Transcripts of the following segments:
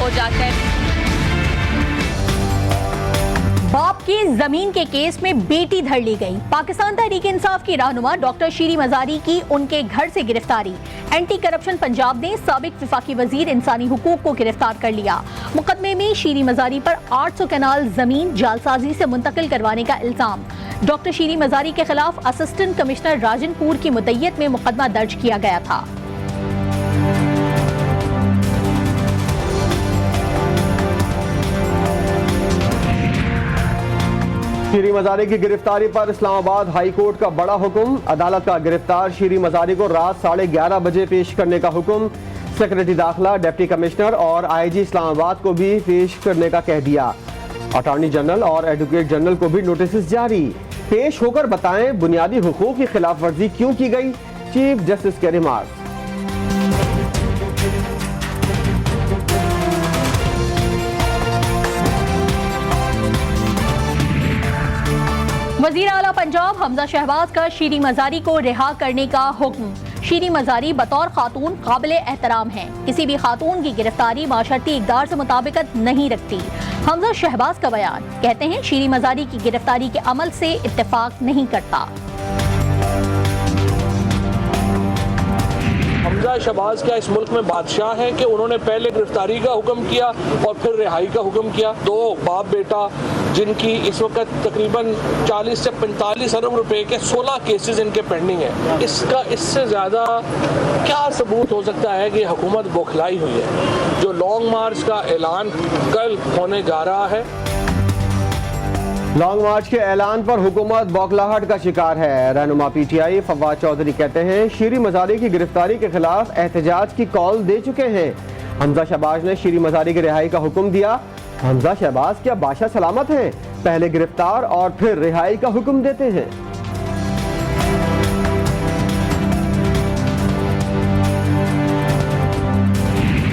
हो जाता है। बाप की जमीन के केस में बेटी धर ली गई। पाकिस्तान तहरीक इंसाफ की रहनुमा डॉक्टर शीरी मजारी की उनके घर से गिरफ्तारी। एंटी करप्शन पंजाब ने साबिक विफाकी वजीर इंसानी हुकूक को गिरफ्तार कर लिया। मुकदमे में शीरी मजारी पर 800 कनाल जमीन जालसाजी से मुंतकिल करवाने का इल्जाम। डॉक्टर शीरी मजारी के खिलाफ असिस्टेंट कमिश्नर राजनपुर की मुद्दइयत में मुकदमा दर्ज किया गया था। शीरी मजारी की गिरफ्तारी पर इस्लामाबाद हाई कोर्ट का बड़ा हुक्म। अदालत का गिरफ्तार शीरी मजारी को रात 11:30 बजे पेश करने का हुक्म। सेक्रेटरी दाखिला, डिप्टी कमिश्नर और IG इस्लामाबाद को भी पेश करने का कह दिया। अटॉर्नी जनरल और एडवोकेट जनरल को भी नोटिस जारी। पेश होकर बताएं बुनियादी हुकूक की खिलाफ वर्जी क्यों की गई। चीफ जस्टिस के रिमार्क। वजीर आला पंजाब हमजा शहबाज का शीरी मजारी को रिहा करने का हुक्म। शीरी मजारी बतौर खातून काबिल एहतराम हैं। किसी भी खातून की गिरफ्तारी माशरती इक़दार से मुताबिकत नहीं रखती। हमजा शहबाज का बयान, कहते हैं शीरी मजारी की गिरफ्तारी के अमल से इत्तेफाक नहीं करता। हमजा शहबाज क्या इस मुल्क में बादशाह है कि उन्होंने पहले गिरफ्तारी का हुक्म किया और फिर रिहाई का हुक्म किया। दो बाप बेटा जिनकी इस वक्त तकरीबन 40 से 45 अरब रुपए के 16 केसेस इनके पेंडिंग है। इससे ज़्यादा क्या सबूत हो सकता है कि हुकूमत बौखलाई हुई है। जो लॉन्ग मार्च का ऐलान कल होने जा रहा है, लॉन्ग मार्च के ऐलान पर हुकूमत बौखलाहट का शिकार है। रहनुमा PTI फवाद चौधरी कहते हैं शीरी मजारी की गिरफ्तारी के खिलाफ एहतजाज की कॉल दे चुके हैं। हमजा शहबाज ने शीरी मजारी की रिहाई का हुक्म दिया। हमजा शहबाज क्या बादशाह सलामत हैं? पहले गिरफ्तार और फिर रिहाई का हुक्म देते हैं।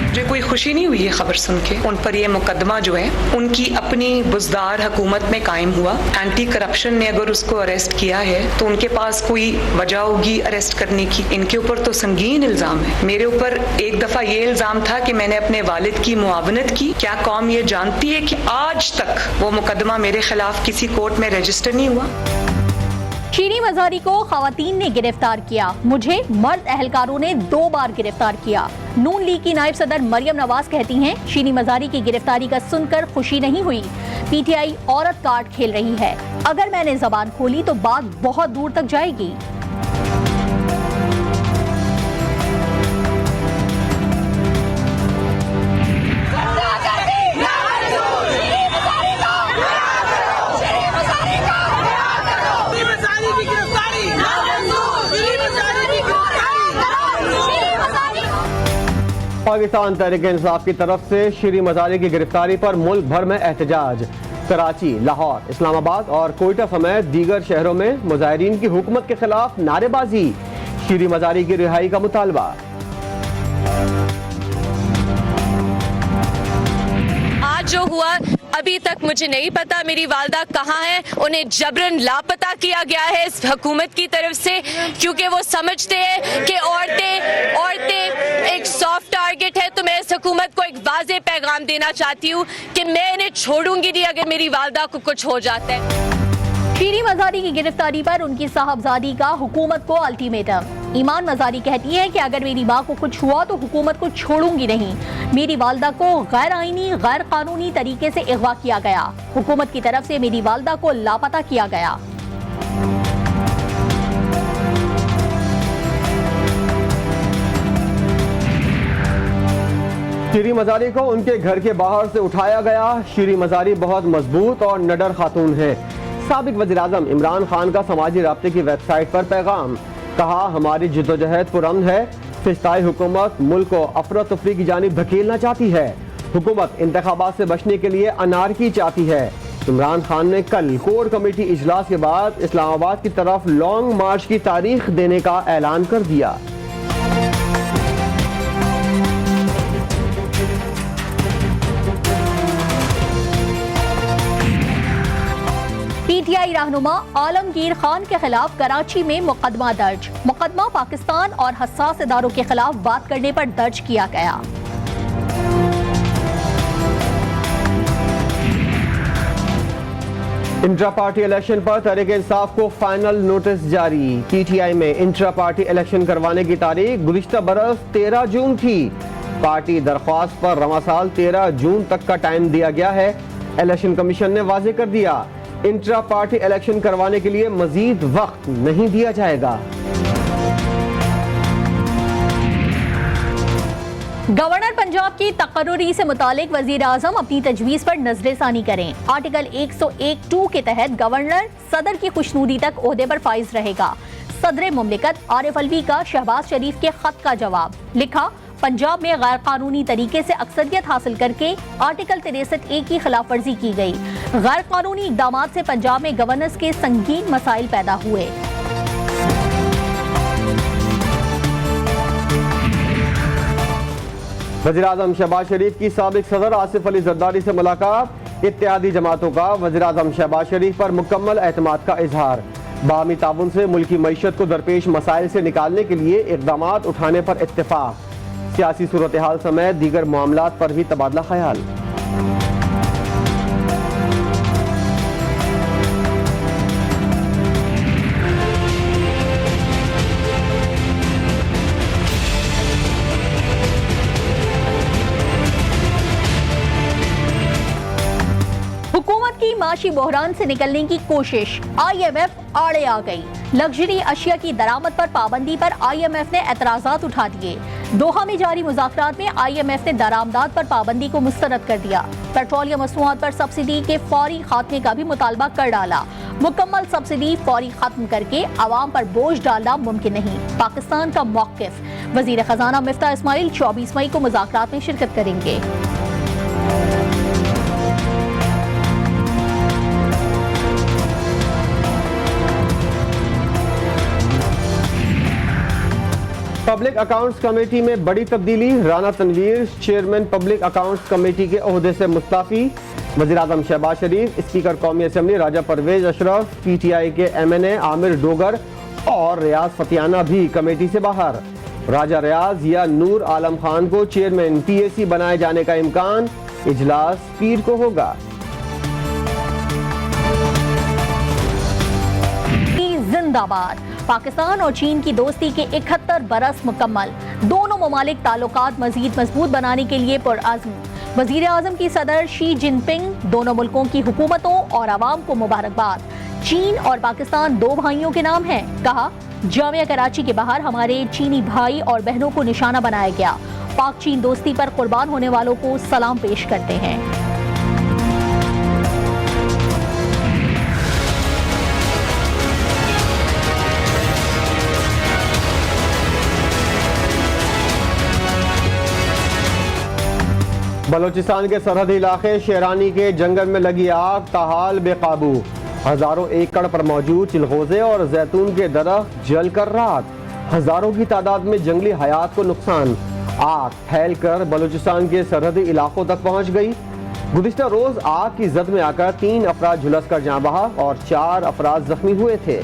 मुझे कोई खुशी नहीं हुई है खबर सुन के। उन पर यह मुकदमा जो है उनकी अपनी बुजदार हुकूमत में कायम हुआ। एंटी करप्शन ने अगर उसको अरेस्ट किया है तो उनके पास कोई वजह होगी अरेस्ट करने की। इनके ऊपर तो संगीन इल्जाम है। मेरे ऊपर एक दफा ये इल्जाम था कि मैंने अपने वालिद की मुआवनत की। क्या कौम ये जानती है कि आज तक वो मुकदमा मेरे खिलाफ किसी कोर्ट में रजिस्टर नहीं हुआ। शीरी मजारी को खवातीन ने गिरफ्तार किया। मुझे मर्द एहलकारों ने 2 बार गिरफ्तार किया। नून लीग की नायब सदर मरियम नवाज कहती हैं शीरी मजारी की गिरफ्तारी का सुनकर खुशी नहीं हुई। PTI औरत कार्ड खेल रही है। अगर मैंने जबान खोली तो बात बहुत दूर तक जाएगी। पाकिस्तान तहरीक इंसाफ की तरफ से शीरी मजारी की गिरफ्तारी पर मुल्क भर में एहतजाज। कराची, लाहौर, इस्लामाबाद और कोयटा समेत दीगर शहरों में मुजाहिरीन की हुकूमत के खिलाफ नारेबाजी। शीरी मजारी की रिहाई का मुतालबा। आज जो हुआ अभी तक मुझे नहीं पता मेरी वालदा कहाँ है। उन्हें जबरन लापता किया गया है इस हुकूमत की तरफ से, क्योंकि वो समझते हैं कि औरतें एक सॉफ्ट टारगेट है। तो मैं इस हुकूमत को एक वाज़ेह पैगाम देना चाहती हूँ कि मैं इन्हें छोड़ूंगी नहीं अगर मेरी वालदा को कुछ हो जाता है। शीरी मजारी की गिरफ्तारी पर उनकी साहबजादी का हुकूमत को अल्टीमेटम। ईमान मजारी कहती है कि अगर मेरी माँ को कुछ हुआ तो हुकूमत को छोड़ूंगी नहीं। मेरी वालदा को गैर आईनी गैर कानूनी तरीके से अगवा किया गया। हुकूमत की तरफ से मेरी वालदा को लापता किया गया। शीरी मजारी को उनके घर के बाहर से उठाया गया। शीरी मजारी बहुत मजबूत और निडर खातून है। साबिक वज़ीर-ए-आज़म इमरान खान का समाजी राब्ते की वेबसाइट पर पैगाम, कहा हमारी जिद्दोजहद पुरअमन है। फिस्ताई हुकूमत मुल्क को अफरा तफरी की जानिब धकेलना चाहती है। हुकूमत इंतखाबात से बचने के लिए अनारकी चाहती है। इमरान खान ने कल कोर कमेटी इजलास के बाद इस्लामाबाद की तरफ लॉन्ग मार्च की तारीख देने का ऐलान कर दिया। PTI रहनुमा आलमगीर खान के खिलाफ कराची में मुकदमा दर्ज। मुकदमा पाकिस्तान और हसास इदारों के खिलाफ बात करने पर दर्ज किया गया। इंट्रा पार्टी इलेक्शन पर तहरीक इंसाफ को फाइनल नोटिस जारी। पीटीआई में इंट्रा पार्टी इलेक्शन करवाने की तारीख गुज़िश्ता बरस 13 जून थी। पार्टी दरख्वास्त पर रवां साल 13 जून तक का टाइम दिया गया है। इलेक्शन कमीशन ने वाज़ेह कर दिया, इंट्रा पार्टी इलेक्शन करवाने के लिए मजीद वक्त नहीं दिया जाएगा। गवर्नर पंजाब की तकर्रुरी से मुतालिक वजीर आजम अपनी तजवीज़ पर नजरसानी करें। आर्टिकल 101(2) के तहत गवर्नर सदर की खुशनूदी तक ओहदे पर फाइज रहेगा। सदर मुमलिकत आरिफ अलवी का शहबाज शरीफ के खत का जवाब। लिखा, पंजाब में गैर कानूनी तरीके से अक्सरियत हासिल करके आर्टिकल 63(1) की खिलाफ वर्जी की गई। गैर कानूनी इकदाम से पंजाब में गवर्नेंस के संगीन मसाइल पैदा हुए। वज़ीर-ए-आज़म शहबाज शरीफ की साबिक सदर आसिफ अली जरदारी से मुलाकात। इत्तेहादी जमातों का वज़ीर-ए-आज़म शहबाज शरीफ पर मुकम्मल एतमाद का इजहार। बाहमी ताउन से मुल्की मईशत को दरपेश मसाइल से निकालने के लिए इक़दाम उठाने पर इत्तेफाक। सियासी सूरत हाल समेत दीगर मामलात पर भी तबादला ख्याल। हुकूमत की माशी बहरान से निकलने की कोशिश, IMF आड़े आ गई। लग्जरी अशिया की दरामद पर पाबंदी पर IMF ने एतराजात उठा दिए। दोहा में जारी मुज़ाकरात में IMF ने दरामदात पर पाबंदी को मुस्तरद कर दिया। पेट्रोलियम मसनूआत पर सब्सिडी के फौरी खात्मे का भी मुतालबा कर डाला। मुकम्मल सब्सिडी फौरी खत्म करके आवाम पर बोझ डालना मुमकिन नहीं। पाकिस्तान का मौक़िफ़। वज़ीर ख़ज़ाना मिफ्ता इस्माइल 24 मई को मुज़ाकरात में शिरकत करेंगे। पब्लिक अकाउंट्स कमेटी में बड़ी तब्दीली। Rana Tanveer chairman public accounts committee के ओहदे से मुस्ताफी। वज़ीर-ए-आज़म शहबाज शरीफ, स्पीकर कौमी असम्बली राजा परवेज अशरफ, PTI के MNA आमिर डोगर और रियाज फतियाना भी कमेटी से बाहर। राजा रियाज या नूर आलम खान को चेयरमैन PAC बनाए जाने का इम्कान। इजलास पीर को होगा। जिंदाबाद। पाकिस्तान और चीन की दोस्ती के 71 बरस मुकम्मल। दोनों ममालिक ताल्लुकात मजीद मजबूत बनाने के लिए पुरअज़्म। वज़ीर आज़म की सदर शी जिनपिंग दोनों मुल्कों की हुकूमतों और आवाम को मुबारकबाद। चीन और पाकिस्तान दो भाइयों के नाम हैं। कहा, जामिया कराची के बाहर हमारे चीनी भाई और बहनों को निशाना बनाया गया। पाक चीन दोस्ती पर कुर्बान होने वालों को सलाम पेश करते हैं। बलोचिस्तान के सरहदी इलाके शेरानी के जंगल में लगी आग ताहाल बेकाबू। हजारों एकड़ पर मौजूद चिलगोजे और जैतून के दरख्त जलकर राख। हजारों की तादाद में जंगली हयात को नुकसान। आग फैलकर बलोचिस्तान के सरहदी इलाकों तक पहुंच गई। गुज़िश्ता रोज आग की जद में आकर 3 अफराद झुलस कर जाँ बहा और 4 अफराद जख्मी हुए थे।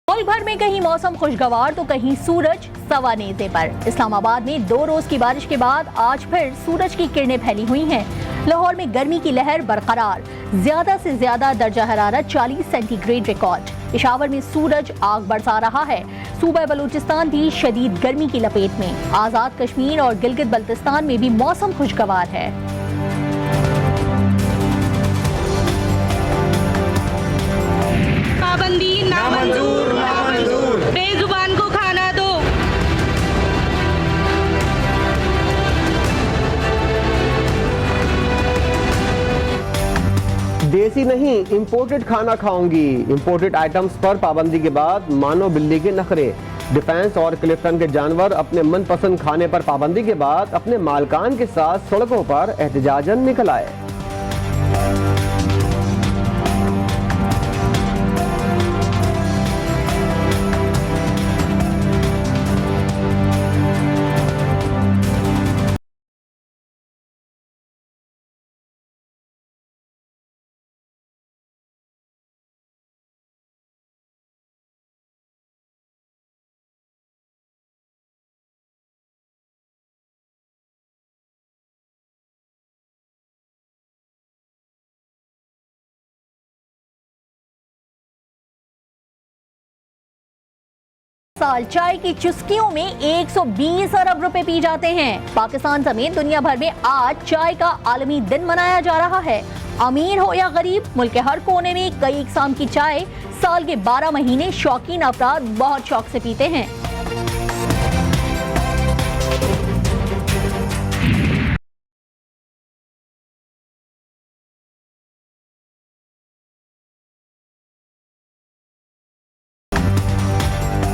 मुल्क भर में कहीं मौसम खुशगवार तो कहीं सूरज सवानेज़े पर। इस्लामाबाद में 2 रोज की बारिश के बाद आज फिर सूरज की किरणें फैली हुई हैं। लाहौर में गर्मी की लहर बरकरार। ज्यादा से ज्यादा दर्जा हरारत 40 सेंटीग्रेड रिकॉर्ड। पेशावर में सूरज आग बरसा रहा है। सूबा बलूचिस्तान भी शदीद गर्मी की लपेट में। आजाद कश्मीर और गिलगित बल्तिस्तान में भी मौसम खुशगवार है। पाबंदी नामंजूर, बेजुबान को खाना दो। देसी नहीं इंपोर्टेड खाना खाऊंगी। इंपोर्टेड आइटम्स पर पाबंदी के बाद मानो बिल्ली के नखरे। डिफेंस और क्लिफ्टन के जानवर अपने मनपसंद खाने पर पाबंदी के बाद अपने मालकान के साथ सड़कों पर एहतजाजन निकल आए। साल चाय की चुस्कियों में 120 अरब रुपए पी जाते हैं। पाकिस्तान समेत दुनिया भर में आज चाय का आलमी दिन मनाया जा रहा है। अमीर हो या गरीब, मुल्क के हर कोने में कई इकसाम की चाय साल के 12 महीने शौकीन अफराद बहुत शौक से पीते हैं।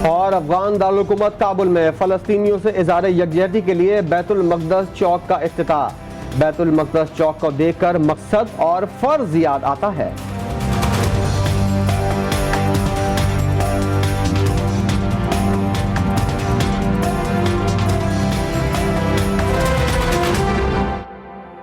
और अफगान दारुल-हुकूमत काबुल में फ़लस्तीनियों से इज़हार यकजहती के लिए बैतुल मक़दस चौक का इफ्तिताह। बैतुल मक़दस चौक को देखकर मकसद और फ़र्ज़ याद आता है।